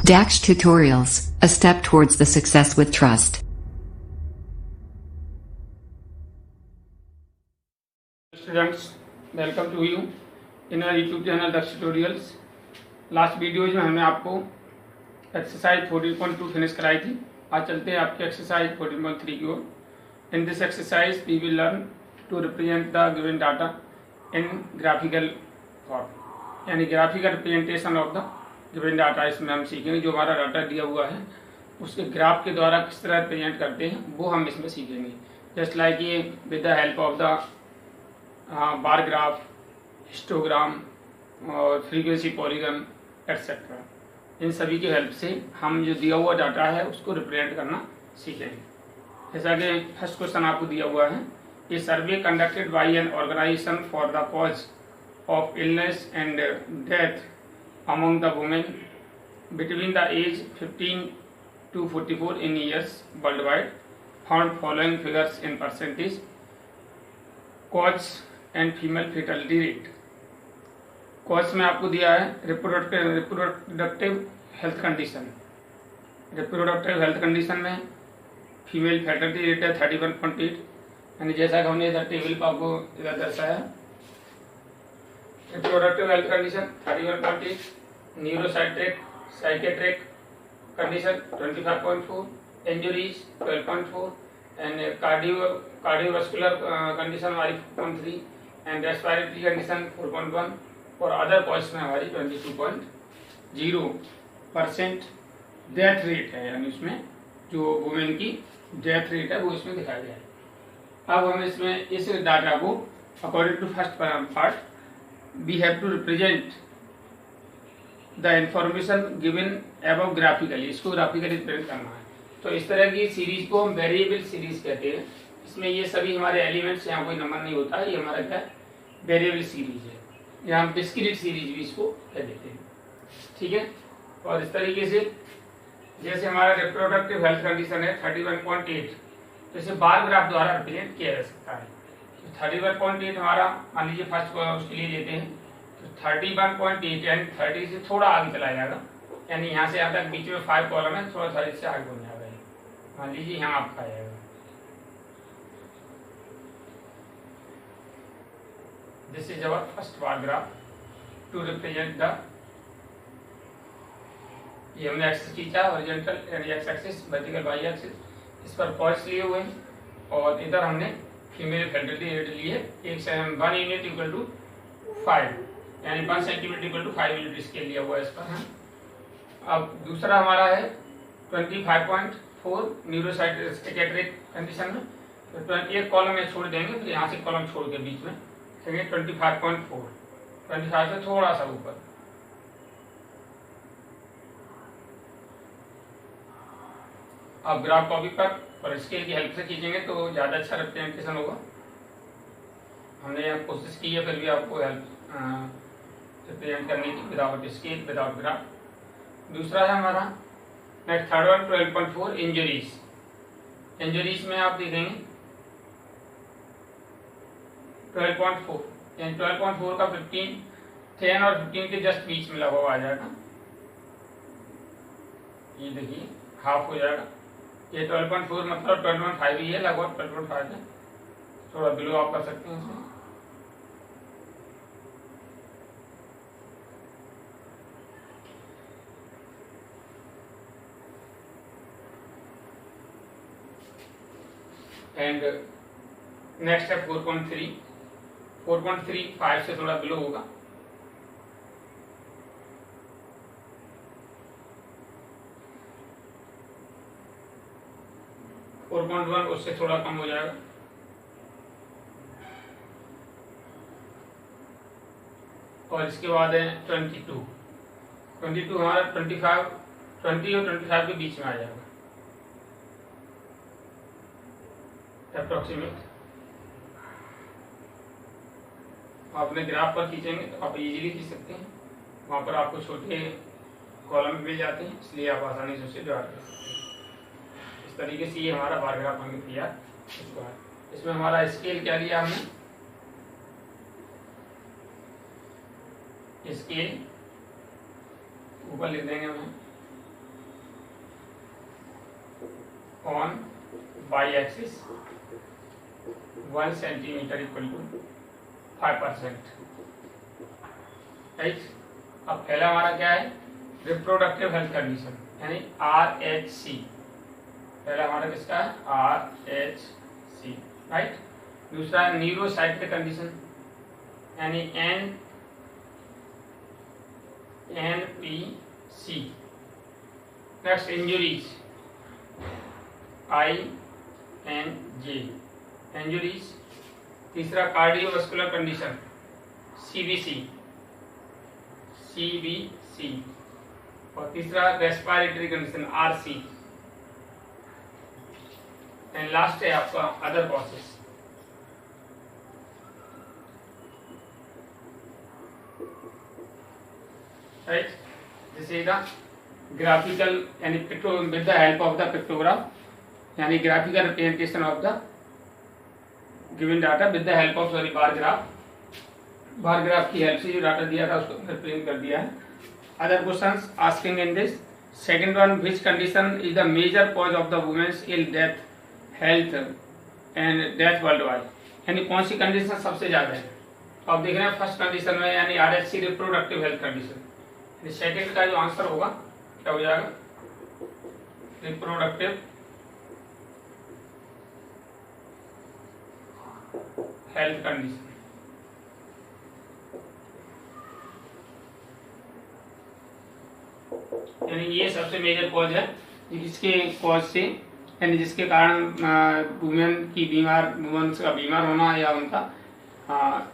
Dax Tutorials, a step towards the success with trust. Students, welcome to you in our YouTube channel Dax Tutorials. Last videos में हमने आपको exercise 14.2 finish कराई थी। आज चलते हैं आपके एक्सरसाइज 14.3 की ओर। In this exercise we will learn to represent the given data in graphical form, यानी graphical representation of the given data. इसमें हम सीखेंगे जो हमारा डाटा दिया हुआ है उसके ग्राफ के द्वारा किस तरह रिप्रेजेंट करते हैं वो हम इसमें सीखेंगे। जस्ट लाइक ये with the help of the bar graph, histogram और फ्रीक्वेंसी पॉलीगन एटसेट्रा, इन सभी की हेल्प से हम जो दिया हुआ डाटा है उसको रिप्रेजेंट करना सीखेंगे। जैसा कि फर्स्ट क्वेश्चन आपको दिया हुआ है, ये survey conducted by an organization for the cause of illness and death among the women between the age 15 to 44 in years worldwide found following figures in percentage cause and female fertility rate। Cause में आपको दिया है reproductive health condition. Reproductive health condition में female fertility rate है 31.8, यानी जैसा कि हमने इधर टेबल पर आपको इधर दर्शाया। Reproductive health condition 31.8, psychiatric condition 25.4, injuries 12.4 and cardiovascular condition हमारी 4.3 एंड रेस्पिरेटरी कंडीशन 4.1 और अदर कॉज में हमारी 22.0% डेथ रेट है, यानी उसमें जो वुमेन की डेथ रेट है वो इसमें दिखाया गया है। अब हम इसमें इस डाटा को according to first part we have to represent the information given above graphically, इसको ग्राफिकली रिप्रेजेंट करना है। तो इस तरह की सीरीज को हम वेरिएबल सीरीज कहते हैं। इसमें ये सभी हमारे एलिमेंट्स, यहाँ कोई नंबर नहीं होता है, ये हमारा क्या वेरिएबल सीरीज है, या हम डिस्क्रीट सीरीज भी इसको कह देते हैं। ठीक है, और इस तरीके से जैसे हमारा रिप्रोडक्टिव हेल्थ कंडीशन है 31.8, तो इसे बार ग्राफ द्वारा रिप्रेजेंट किया जा सकता है। तो 31.8 हमारा मान लीजिए फर्स्ट को उसके लिए लेते हैं, तो 31.8 यानी 30 से थोड़ा आगे चला जाएगा, यानी यहाँ से यहाँ तक बीच में 5 कॉलम है, थोड़ा 30 से आगे हो जाएगा। मान लीजिए यहाँ आपका आएगा, this is our first bar graph to represent the, ये हमने एक्सिस खींचा हॉरिजॉन्टल यानी X axis, vertical Y axis, इस पर पॉइंट्स लिए हुए हैं और इधर हमने फीमेल फर्टिलिटी रेट ली है 1 यूनिट इक्वल टू 5, यानी 1 centimetre equal to 5 unit scale लिया हुआ है इस पर है। अब दूसरा हमारा है 25.4 न्यूरोसाइकेट्रिक कंडीशन में, तो एक कॉलम में छोड़ देंगे, फिर यहाँ से कॉलम छोड़ के बीच में 25.4, 25 से थोड़ा सा ऊपर। अब ग्राफ कॉपी पर और स्केल की हेल्प से खींचेंगे तो ज़्यादा अच्छा रिप्रेजेंटेशन होगा। हमने यहाँ कोशिश की है, फिर भी आपको हेल्प रिप्रेजेंट करने की विदाउट स्केल विदाउट ग्राफ। दूसरा है हमारा next third one 12.4 injuries. Injuries में आप देखेंगे 12.4, यानी 12.4 का 10 और 15 के जस्ट बीच में लगा हुआ आ जाएगा। ये देखिए हाफ हो जाएगा। ये 12.4 मतलब 12.5 ही है, लगभग 12.5 है, थोड़ा बिलो आप कर सकते हैं इसमें। एंड नेक्स्ट है 4.3, 5 से थोड़ा बिलो होगा। और 4.1 उससे थोड़ा कम हो जाएगा। और इसके बाद है 22 हमारा 20 और 25 के बीच में आ जाएगा अप्रोक्सीमेट। आपने ग्राफ पर खींचेंगे तो आप इजीली खींच सकते हैं, वहाँ पर आपको छोटे कॉलम मिल जाते हैं, इसलिए आप आसानी से उसे डिवाइड कर सकते हैं। इस तरीके से ये हमारा बार ग्राफ बन गया तैयार। इसमें हमारा स्केल क्या लिया हमने, स्केल ऊपर लिख देंगे हमें on Y axis 1 centimetre equal to 5%, right. अब पहला हमारा क्या है, रिप्रोडक्टिव हेल्थ कंडीशन यानी RHC, पहला हमारा किसका है, RHC, राइट। दूसरा न्यूरोसाइकिक कंडीशन यानी NPC। Next injuries, INJ injuries. तीसरा कार्डियोवास्कुलर कंडीशन CVC, और तीसरा respiratory condition RC, and last है आपका other causes. Right, this is the graphical यानी with the help of the pictograph यानी graphical representation of the given data with the help of bar graph. Bar graph की help से जो data दिया था उसको रिप्रेजेंट कर दिया है। Other questions asking in this, second one, which condition is the major cause of the women's ill death health and death worldwide, यानी कौन सी कंडीशन सबसे ज्यादा है। तो आप देख रहे हैं फर्स्ट कंडीशन में यानी RHC reproductive health condition, second का जो आंसर होगा क्या हो जाएगा, रिप्रोडक्टिव हेल्थ कंडीशन। यानी ये सबसे मेजर कॉज है जिसके कॉज से यानी जिसके कारण वुमेन्स का बीमार होना या उनका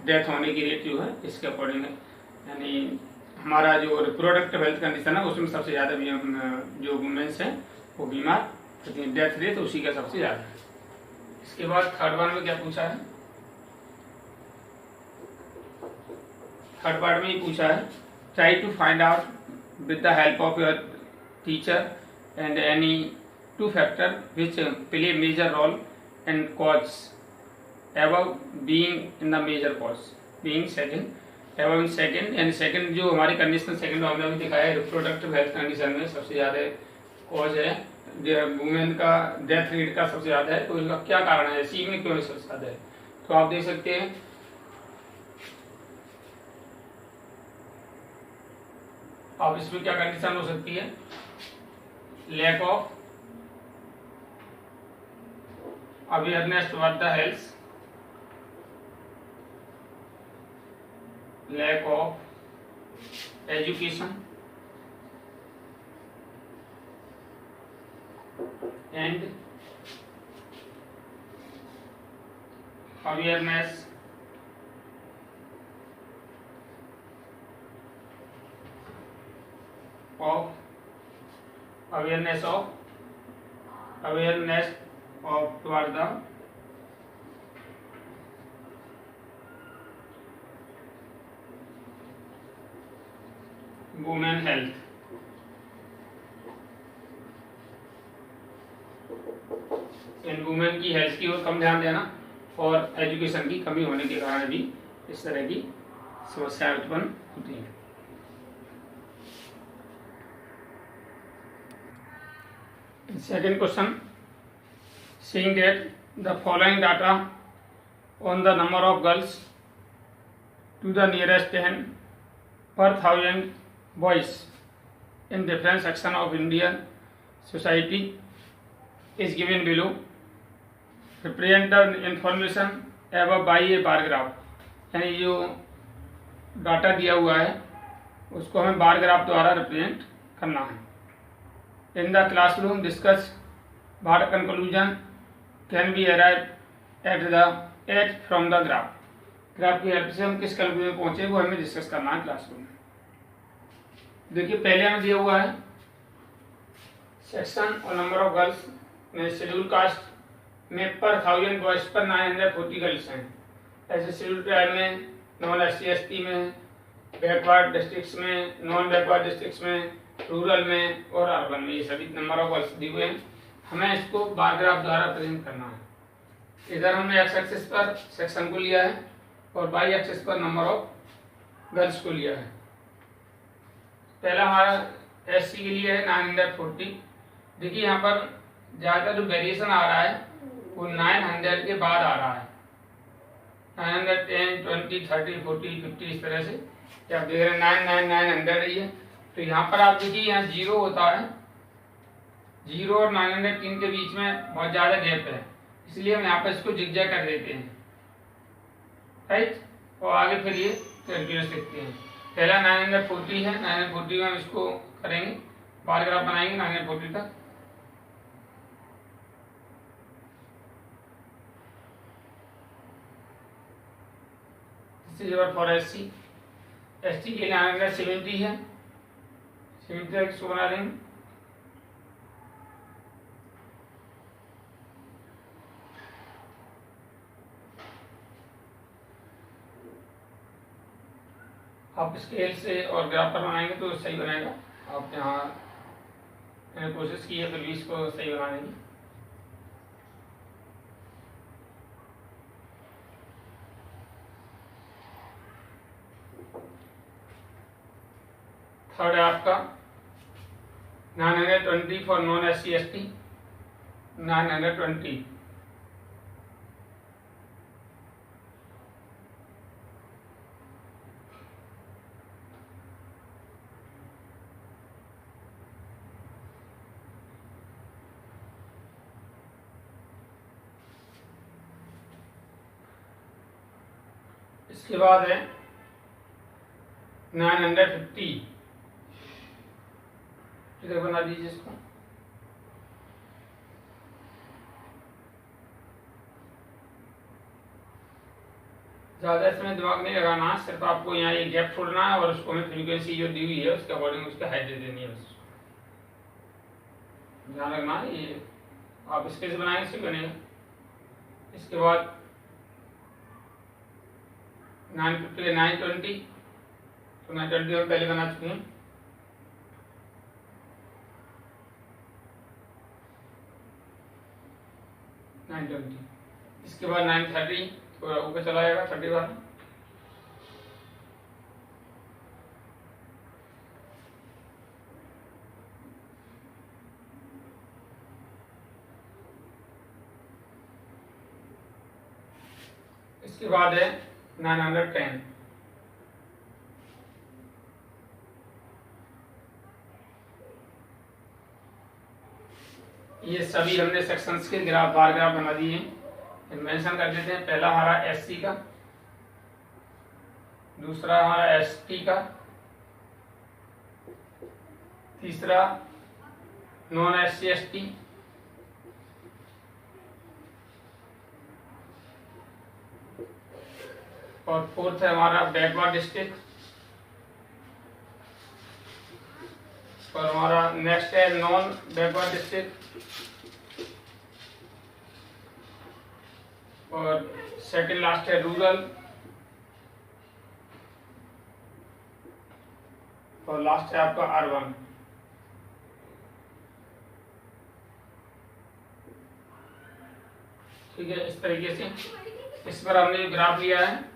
डेथ होने की रेट जो है इसके अकॉर्डिंग है। यानी हमारा जो रिप्रोडक्टिव हेल्थ कंडीशन है उसमें सबसे ज़्यादा जो वुमेन्स हैं वो बीमार, डेथ रेट उसी का सबसे ज़्यादा है। इसके बाद थर्ड वन में क्या पूछा है, थर्ड पार्ट में ही पूछा है, try to find out with the help of your teacher and any two factor which play major role and cause above being in the major cause being second above in second and second जो हमारी condition second हमने अभी दिखाया है reproductive health condition में सबसे ज़्यादा cause है वुमेन का डेथ रेट का सबसे ज़्यादा है। तो इसका क्या कारण है, इसी में क्यों सबसे ज़्यादा है, तो आप देख सकते हैं अब इसमें क्या कंडीशन हो सकती है, lack of awareness toward the health, lack of education and awareness toward the women health। इन वुमेन की हेल्थ की ओर कम ध्यान देना और एजुकेशन की कमी होने के कारण भी इस तरह की समस्याएं उत्पन्न होती हैं। Second question, seeing that the following data on the number of girls to the nearest 10 per 1000 boys in different section of Indian society is given below, represent the information above by a bar graph। यानी जो data दिया हुआ है उसको हमें bar graph द्वारा represent करना है। In the classroom, discuss what conclusion can be arrived at from the graph। Graph की हेल्प से हम किस कंक्लूजन में पहुंचे वो हमें डिस्कस करना है क्लासरूम में। देखिए पहले हमें दिया हुआ है सेक्शन और नंबर ऑफ गर्ल्स में शेड्यूल कास्ट में पर 1000 बॉयज पर 940 गर्ल्स हैं। ऐसे शेड्यूल ट्राइब में, नॉन SC ST में, बैकवर्ड डिस्ट्रिक्ट्स में, नॉन बैकवर्ड डिस्ट्रिक्ट्स में, रूरल में और अर्बन में, ये सभी नंबर ऑफ गर्ल्स दिए हुए हैं। हमें इसको बार ग्राफ द्वारा प्रेजेंट करना है। इधर हमने एक्स एक्सिस पर सेक्शन को लिया है और वाई एक्सिस पर नंबर ऑफ गर्ल्स को लिया है। पहला हमारा SC के लिए है 940। देखिए यहाँ पर ज़्यादा जो वेरिएशन आ रहा है वो 900 के बाद आ रहा है, 910, 20, 30, 40, 50 इस तरह से। क्या आप देख रहे हैं 900 ही है। तो यहाँ पर आप देखिए यहाँ 0 होता है, 0 और 903 के बीच में बहुत ज़्यादा गैप है, इसलिए हम यहाँ पर इसको जिगजैग कर देते हैं, राइट। और आगे फिर ये कंटिन्यूस लिखते हैं। पहला 940 है, 940 में हम इसको करेंगे, बार ग्राफ बनाएंगे 940 तक। फॉर SC के लिए 970 है, 70 तक इसको बना लेंगे। आप स्केल से और ग्राफ पर बनाएंगे तो सही बनेगा। आप यहाँ मैंने कोशिश की है फिर भी इसको सही बनाने की। थर्ड है आपका 920 फॉर नॉन SC ST, 920। इसके बाद है 950, इधर बना दीजिए इसको। ज़्यादा इसमें दिमाग नहीं लगाना, सिर्फ आपको यहाँ ये गैप छोड़ना है और उसको हमें फ्रीक्वेंसी जो दी हुई है उसके अकॉर्डिंग उसकी हाइट दे देनी है, बस ध्यान रखना। ये आप इसके से बनाएंगे इससे बनेगा। इसके बाद 950 है 920, तो 920 हम पहले बना चुके हैं। इसके बाद 930 थोड़ा ऊपर चला जाएगा 30 बार। इसके बाद है 910, ये सभी हमने सेक्शंस के ग्राफ बार ग्राफ बना दिए हैं। मेंशन कर देते हैं। पहला हमारा SC का, दूसरा हमारा ST का, तीसरा नॉन SC ST, और फोर्थ है हमारा बैकवर्ड डिस्ट्रिक्ट, और हमारा नेक्स्ट है नॉन बैकवर्ड डिस्ट्रिक्ट, और सेकंड लास्ट है रूरल, और लास्ट है आपका अर्बन। ठीक है, इस तरीके से इस पर हमने ग्राफ लिया है,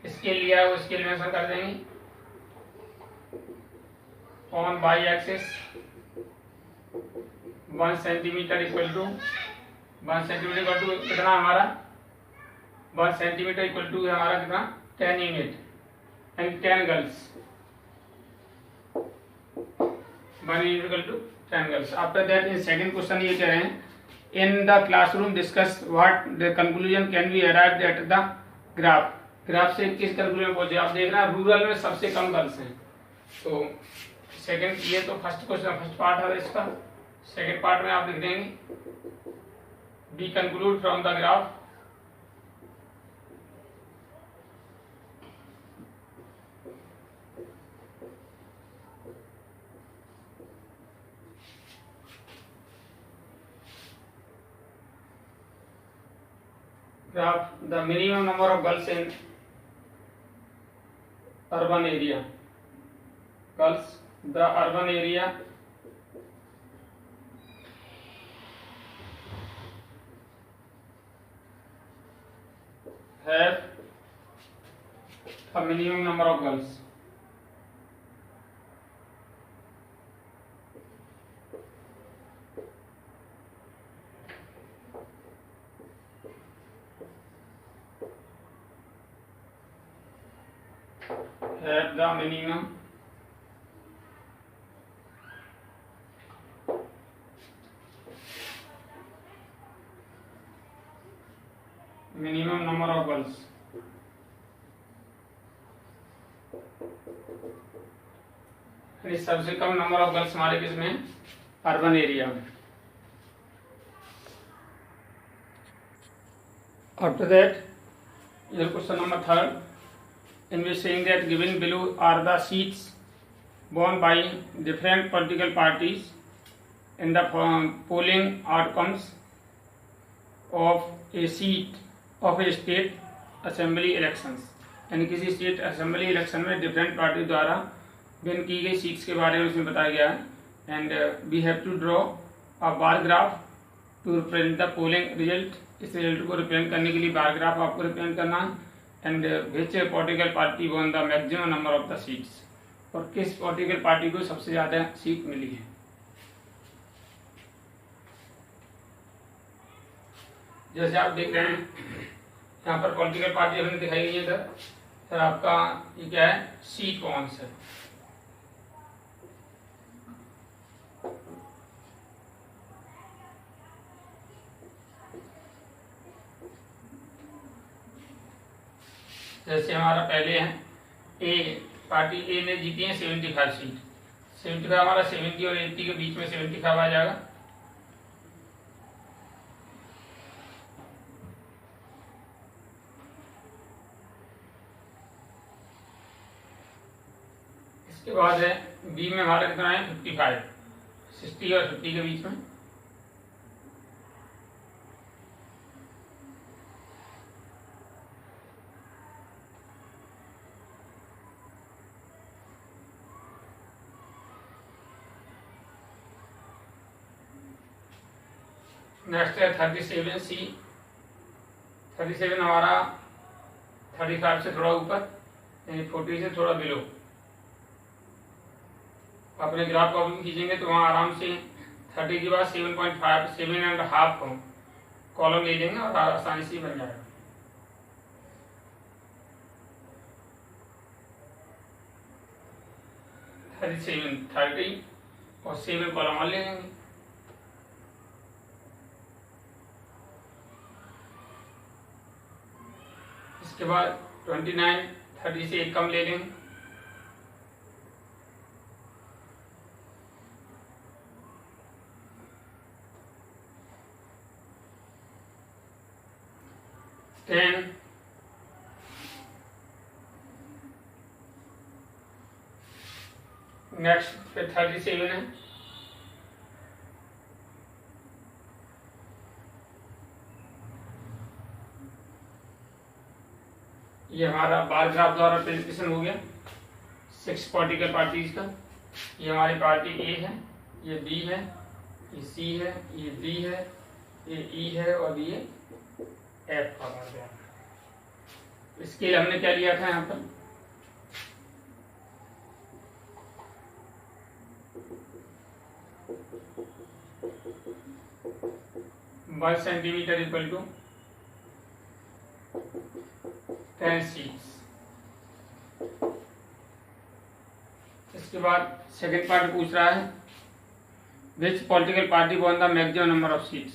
स्केल लिया है, वो स्केल मेंशन कर देंगे। On Y axis 1 centimetre equal to 1 centimetre equal to कितना हमारा 1 सेंटीमीटर इक्वल टू है हमारा कितना 10 unit and 10 girls, 1 unit equal to 10 girls. After that in second question ये कह रहे हैं, in the classroom discuss what the conclusion can be arrived at the graph. Graph से किस कंक्लूजन पहुंचे। आप देख रहे हैं रूरल में सबसे कम गर्ल्स हैं, तो सेकंड ये तो फर्स्ट क्वेश्चन फर्स्ट पार्ट है इसका। सेकंड पार्ट में आप लिख देंगे be concluded from the graph the minimum number of girls in urban area. Girls, the urban area have a minimum number of girls. have the minimum number of girls. सबसे कम number of girls हमारे किसमें, urban area में. After that, your question number 3, in which saying that given below are the seats won by different political parties in the polling outcomes of a seat of a state assembly elections. यानी किसी state assembly election में different party द्वारा win की गई seats के बारे में उसमें बताया गया है. And we have to draw a bar graph to represent the polling result. इस रिजल्ट को रिप्रेजेंट करने के लिए बार ग्राफ आपको रिप्रेजेंट करना है. And which political party won the maximum number of the seats, और किस पॉलिटिकल पार्टी को सबसे ज़्यादा सीट मिली है. जैसे आप देख रहे हैं यहाँ पर पॉलिटिकल पार्टी हमने दिखाई गई है. सर आपका ये क्या है, सीट कौन्स है. जैसे हमारा पहले है ए, पार्टी ए ने जीती है 75 सीट. 75 हमारा 70 और 80 के बीच में 75 आ जाएगा. इसके बाद है बी में हमारा कितना है 55, 60 और 50 के बीच में. नेक्स्ट है 37 सी. 37 हमारा 35 से थोड़ा ऊपर, यानी 40 से थोड़ा बिलो. अपने ग्राफ को खींचेंगे तो वहाँ आराम से 30 के बाद 7.5 7.5 कॉलम ले लेंगे और आसानी से बन जाएगा. थर्टी 30 और 7 कॉलम और ले लेंगे. इसके बाद 29 30 से एक कम ले लेंगे. नेक्स्ट पे 37 है. ये हमारा बार ग्राफ द्वारा प्रेजेंटेशन हो गया 6 पॉलिटिकल पार्टीज का. ये हमारी पार्टी ए है, ये बी है, ये सी है, ये डी है, ये ई है और ये एफ का बार ग्राफ. स्केल हमने क्या लिया था यहाँ पर, one centimetre equal to 10 seats. इसके बाद सेकंड पार्ट पूछ रहा है which political party won the maximum number of seats.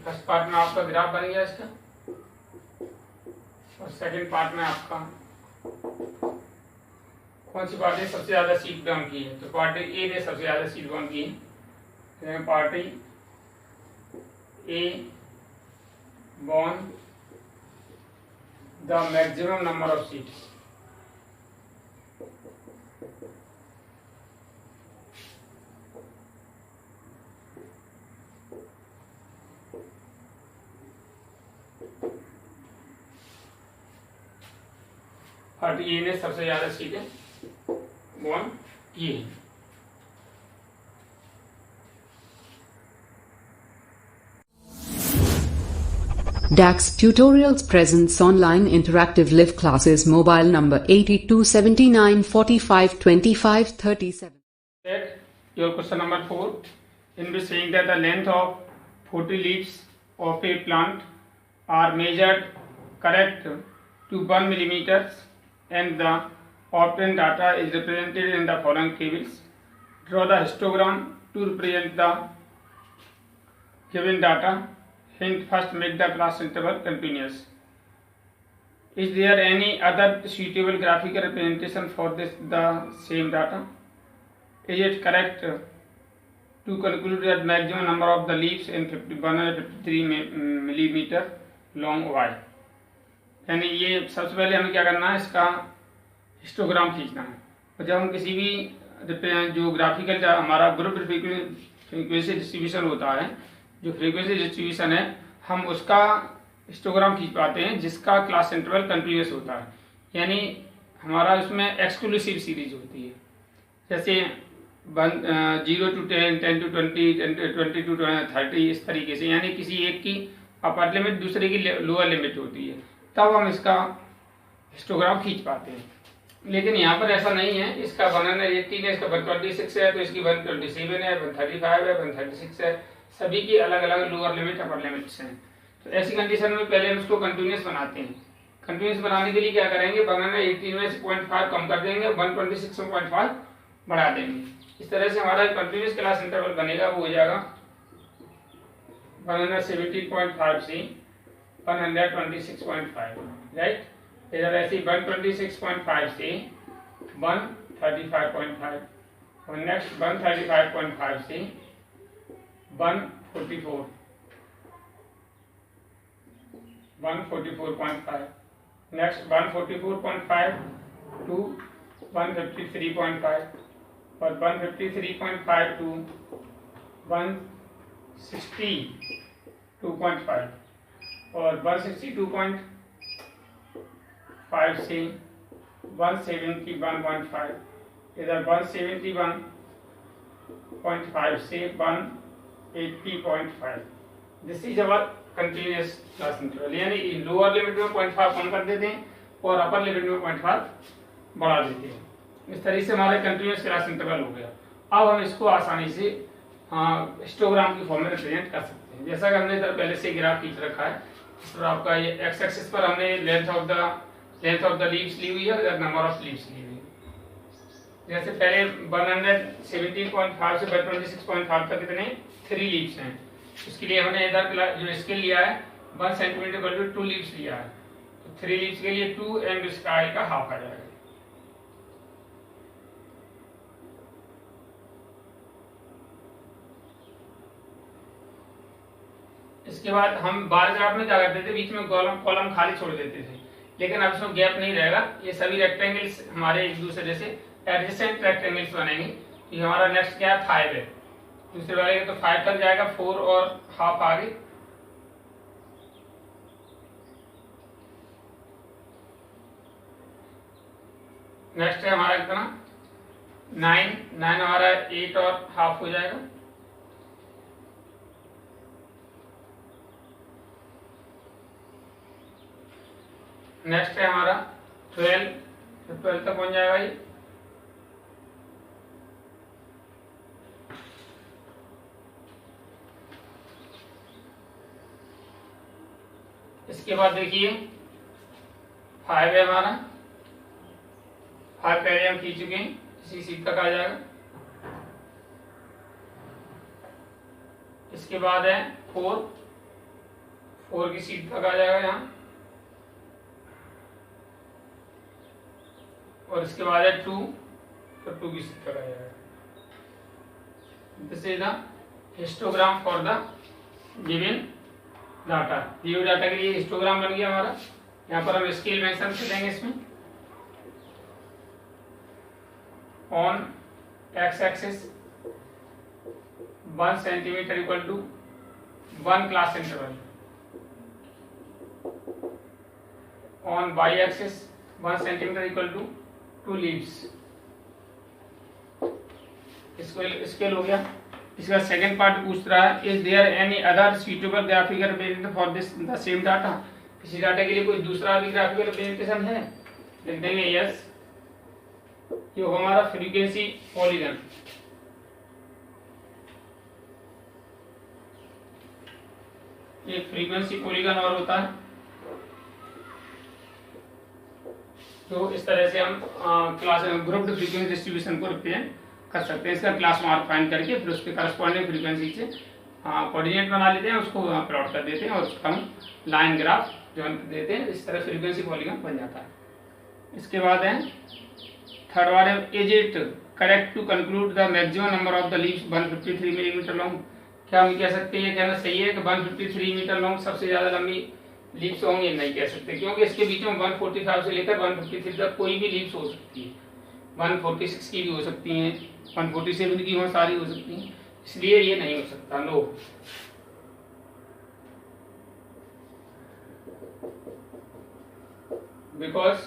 First part में आपका ग्राफ बन गया इसका, और सेकंड पार्ट में आपका कौन सी पार्टी सबसे ज्यादा सीट वन की है. तो पार्टी ए ने सबसे ज्यादा सीट वन की है. तो party A won the maximum number of seats. Party A ने सबसे ज्यादा सीटें वॉन की है. DAX Tutorials presents online interactive live classes. Mobile number 8279452537. Your question number 4, in which saying that the length of 40 leaves of a plant are measured correct to 1 millimeters and the obtained data is represented in the following tables. Draw the histogram to represent the given data. Hint: first make the class interval continuous. Is there any other suitable graphical representation for the same data? Is it correct to conclude that maximum number of the leaves in 153 millimeter long y? यानी ये सबसे पहले हमें क्या करना है, इसका histogram खींचना है। और जब हम किसी भी जो ग्राफिकल हमारा ग्रुप फ्रीक्वेंसी डिस्ट्रीब्यूशन होता है, जो फ्रीक्वेंसी डिस्ट्रीब्यूशन है, हम उसका हिस्टोग्राम खींच पाते हैं जिसका क्लास इंटरवल कंटिन्यूस होता है। यानी हमारा उसमें एक्सक्लूसिव सीरीज होती है, जैसे 0 to 10, 10 to 20, 20 to 30, इस तरीके से। यानी किसी एक की अपर लिमिट दूसरे की लोअर लिमिट होती है, तब हम इसका हिस्टोग्राम खींच पाते हैं। लेकिन यहाँ पर ऐसा नहीं है। इसका 118 है, इसका 126 है, तो इसकी 127 है, 135 है, 136 है। सभी की अलग अलग लोअर लिमिट अपर लिमिट्स हैं। तो ऐसी कंडीशन में पहले हम इसको कंटिन्यूस बनाते हैं। कंटिन्यूस बनाने के लिए क्या करेंगे, 118 में से 0.5 कम कर देंगे, 126 में 0.5 बढ़ा देंगे। इस तरह से हमारा कंटिन्यूस क्लास इंटरवल बनेगा, वो हो जाएगा 170.5 से 126.5, राइट। इधर ऐसे 126.5 से 135.5 और नेक्स्ट 135.5 से 144, 144.5, नेक्स्ट 144.5 टू 153.5 और 153.5 टू 162.5 और 162.5 से 171.5, इधर 171.5 से 180.5। This is our continuous class interval. यानी लोअर लिमिट में 0.5 कम कर देते हैं और अपर लिमिट में 0.5 बढ़ा देते हैं। इस तरह से हमारा कंटिन्यूस क्लास इंटरवल हो गया। अब हम इसको आसानी से हिस्टोग्राम की फॉर्म में रिप्रेजेंट कर सकते हैं। जैसा कि हमने इधर पहले से ग्राफ खींच रखा है, इस पर आपका ये एक्स एक्सिस पर हमने लेंथ ऑफ द लीव्स ली हुई है और नंबर ऑफ लीव्स ली हुई है। जैसे पहले 117.5 से 126.5 तक कितने 3 लीव्स हैं। इसके लिए हमने इधर जो स्केल लिया है 1 सेंटीमीटर पर 2 लीव्स लिया है, तो 3 लीव्स के लिए 2 एंड स्काई का हाफ आ जाएगा। इसके बाद हम बार ग्राफ में क्या करते थे, बीच में कॉलम खाली छोड़ देते थे, लेकिन अब इसमें गैप नहीं रहेगा। ये सभी रेक्टेंगल्स हमारे एक दूसरे से एडजेसेंट रेक्टेंगल्स बनेंगे। तो हमारा नेक्स्ट क्या है 5 है, दूसरे वाले तो 5 तक जाएगा, 4 और हाफ आगे। नेक्स्ट है हमारा कितना 9 हमारा 8 और हाफ हो जाएगा। नेक्स्ट है हमारा 12 तक पहुंच जाएगा ये। इसके बाद देखिए 5 है हमारा, 5 पहले हम खींच चुके हैं, इसी सीट तक आ जाएगा। इसके बाद है 4 की सीट तक आ जाएगा यहाँ, और इसके बाद है 2 तो 2 की सीट तक आ जाएगा। This is the histogram for the given data. ये डाटा के लिए हिस्टोग्राम बन गया हमारा। यहाँ पर हम स्केल मेंशन कर देंगे इसमें। On X axis 1 centimetre equal to 1 class interval. On Y axis 1 centimetre equal to 2 leaves. Scale हो गया। इसका सेकंड पार्ट पूछ रहा है, is there any other suitable graphical representation for this the same data. किसी डाटा के लिए कोई दूसरा भी ग्राफिकल रिप्रेजेंटेशन है, लिख देंगे यस। ये हो हमारा फ्रीक्वेंसी पॉलीगन। ये फ्रीक्वेंसी पॉलीगन और होता है तो इस तरह से हम क्लास ग्रुप्ड फ्रीक्वेंसी डिस्ट्रीब्यूशन को रिप्रेजेंट कर सकते हैं। इसका क्लास मार्क फाइंड करके फिर उसके करस्पॉन्डिंग फ्रीक्वेंसी से कोऑर्डिनेट बना लेते हैं, उसको प्लॉट कर देते हैं और उसका हम लाइन ग्राफ जो हम देते हैं। इस तरह फ्रीक्वेंसी पॉलीगॉन बन जाता है। इसके बाद है थर्ड वाले, is it correct to conclude the maximum number of the leaves 153 millimetre long. क्या हम कह सकते हैं, कहना सही है कि 153 मीटर लॉन्ग सबसे ज्यादा लंबी लीव्स होंगी? नहीं कह सकते, क्योंकि इसके बीच में 145 से लेकर 153 तक कोई भी लीव्स हो सकती है। 146 की भी हो सकती हैं, 147 की हो, सारी हो सकती हैं, इसलिए ये नहीं हो सकता। No, because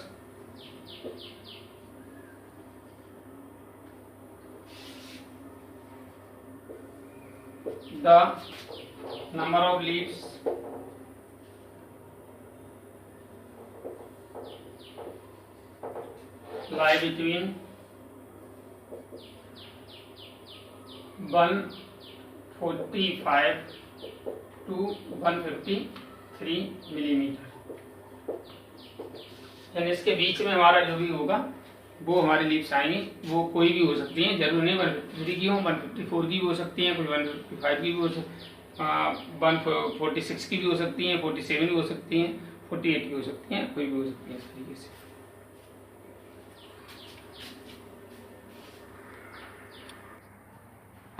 the number of leaves lie between 145 to 153 millimetre. यानी इसके बीच में हमारा जो भी होगा वो हमारी लीव्स आएंगी। वो कोई भी हो सकती हैं, जरूर नहीं 153 की हो, 154 की भी हो सकती हैं, कुछ 155 की भी हो सकती, 146 की भी हो सकती हैं, 47 भी हो सकती हैं, 48 की हो सकती हैं, कोई भी हो सकती है इस तरीके से।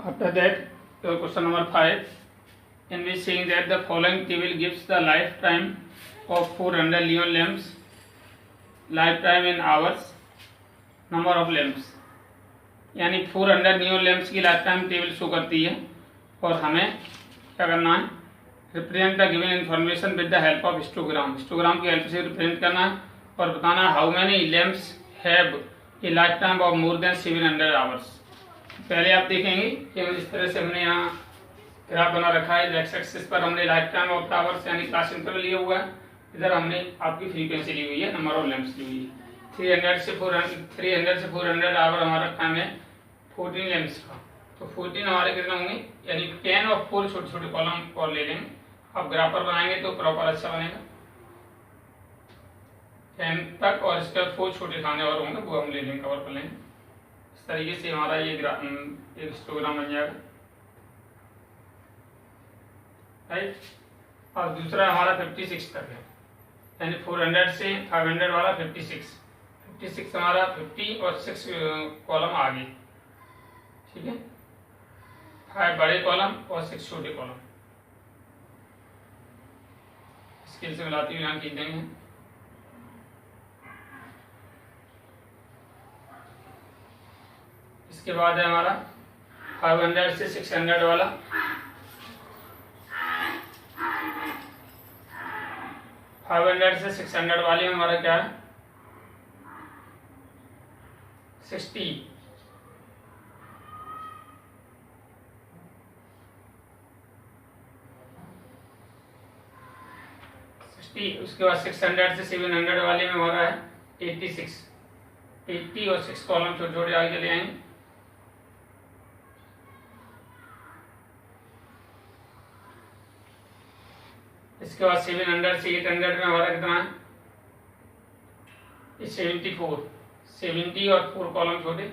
After that, question number 5, in which saying that the following table gives the lifetime of 400 neon lamps, lifetime in hours, number of lamps। यानी 400 नियोन लैंप्स की लाइफ टाइम टेबल शो करती है और हमें क्या करना है, represent the given information with the help of histogram. Histogram की हेल्प से रिप्रेजेंट करना है और बताना है how many lamps have a life time of more than 700 hours. पहले आप देखेंगे कि इस तरह से हमने यहाँ ग्राफ बना रखा है। एक्स एक्सिस पर हमने लाइफ टाइम ऑफ आवर्स यानी क्लास इंटरवल लिया हुआ है, इधर हमने आपकी फ्रीक्वेंसी ली हुई है, नंबर ऑफ लैंप्स ली हुई है। 300 से 400 आवर हमारा काम है 14 लैंप्स का, तो 14 हमारे कितने होंगे, यानी 10 और 4 छोटे छोटे कॉलम और ले लेंगे। अब ग्राफ पर बनाएंगे तो प्रॉपर अच्छा बनेगा 10 तक, और इसके बाद 4 छोटे खाने और होंगे वो हम ले लेंगे, कवर कर लेंगे। इस तरीके से हमारा ये एक हिस्टोग्राम बन जाएगा, राइट। और दूसरा हमारा 56 तक है, यानी 400 से 500 वाला 56 हमारा 50 और 6 कॉलम आगे, ठीक है, 5 बड़े कॉलम और 6 छोटे कॉलम। स्केल से मिलाती हुई यहाँ खींच देंगे। इसके बाद है हमारा 500 से 600 वाला, 500 से 600 वाले में हमारा क्या है 60, उसके बाद 600 से 700 वाले में हमारा है 80 और 6 कॉलम छोटे छोटे आगे चले आएंगे। इसके बाद 700 से 800 में हमारा कितना है 74, 70 और 4 कॉलम छोटे।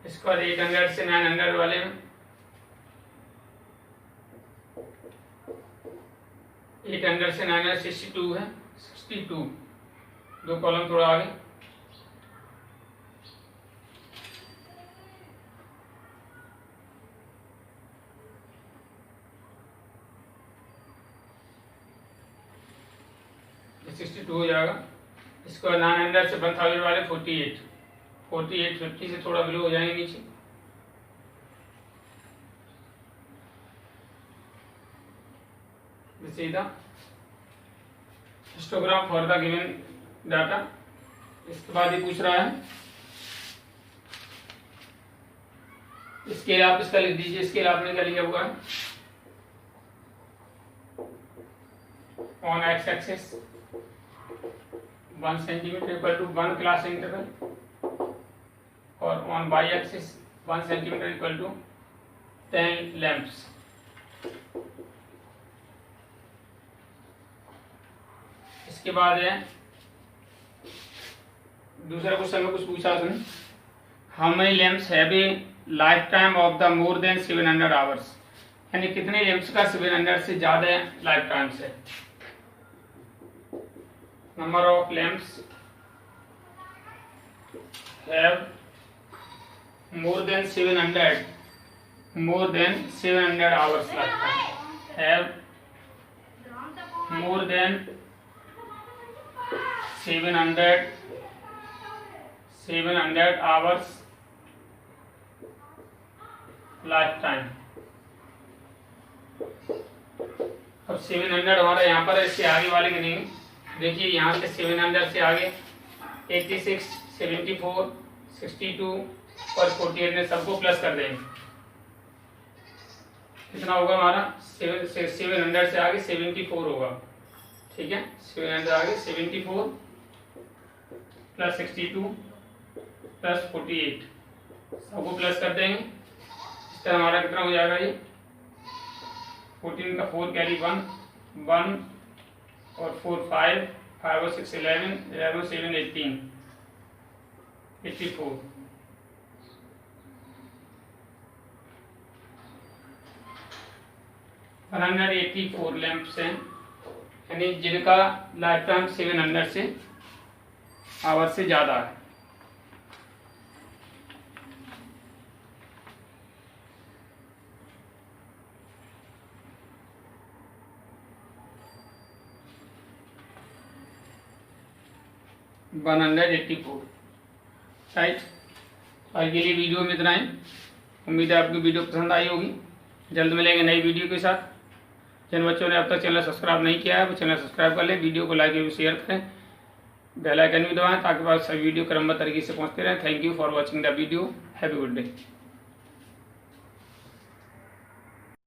इसके बाद 800 से 900 वाले में 800 से 900 62 है, 62 2 कॉलम थोड़ा आगे। ये 62 हो जाएगा। इसके बाद 900 से 1000 वाले 48 50 से थोड़ा बिलो हो जाएंगे नीचे। सीधा histogram for the given data. इसके बाद ये पूछ रहा है स्केल, आप इसका लिख दीजिए। स्केल आपने क्या लिया हुआ है, on X axis 1 centimetre equal to 1 class interval, और on Y axis 1 centimetre equal to 10 lamps. इसके बाद है दूसरा क्वेश्चन में कुछ पूछा उसने, how many lamps have a life time of the more than 700 hours, यानी कितने लैम्प्स का 700 से ज्यादा लाइफ टाइम है। Number of lamps have more than 700 hours lifetime, have more than 700 hours lifetime। अब 700 हमारा यहाँ पर इससे आगे वाले के नहीं, देखिए यहाँ से 700 से आगे 86, 74, 62 और 48 में सबको प्लस कर देंगे, कितना होगा हमारा 700 से आगे 74 होगा, ठीक है। 700 आगे 74 प्लस 62 प्लस 48 सबको प्लस कर देंगे। इस तरह हमारा कितना हो जाएगा, ये 14 का 4 कैरी 1 और 4 5 और 6 11 7 18 84 184 लैंप्स हैं, यानी जिनका लाइफ टाइम 700 से आवर से ज़्यादा है। राइट, आज के लिए वीडियो में इतना ही। उम्मीद है आपकी वीडियो पसंद आई होगी। जल्द मिलेंगे नई वीडियो के साथ। जिन बच्चों ने अब तक चैनल सब्सक्राइब नहीं किया है वो चैनल सब्सक्राइब कर लें, वीडियो को लाइक और शेयर करें, बेल आइकन भी दबाएं ताकि आपको सभी वीडियो क्रमबद्ध तरीके से पहुंचते रहें। Thank you for watching the video. Have a good day.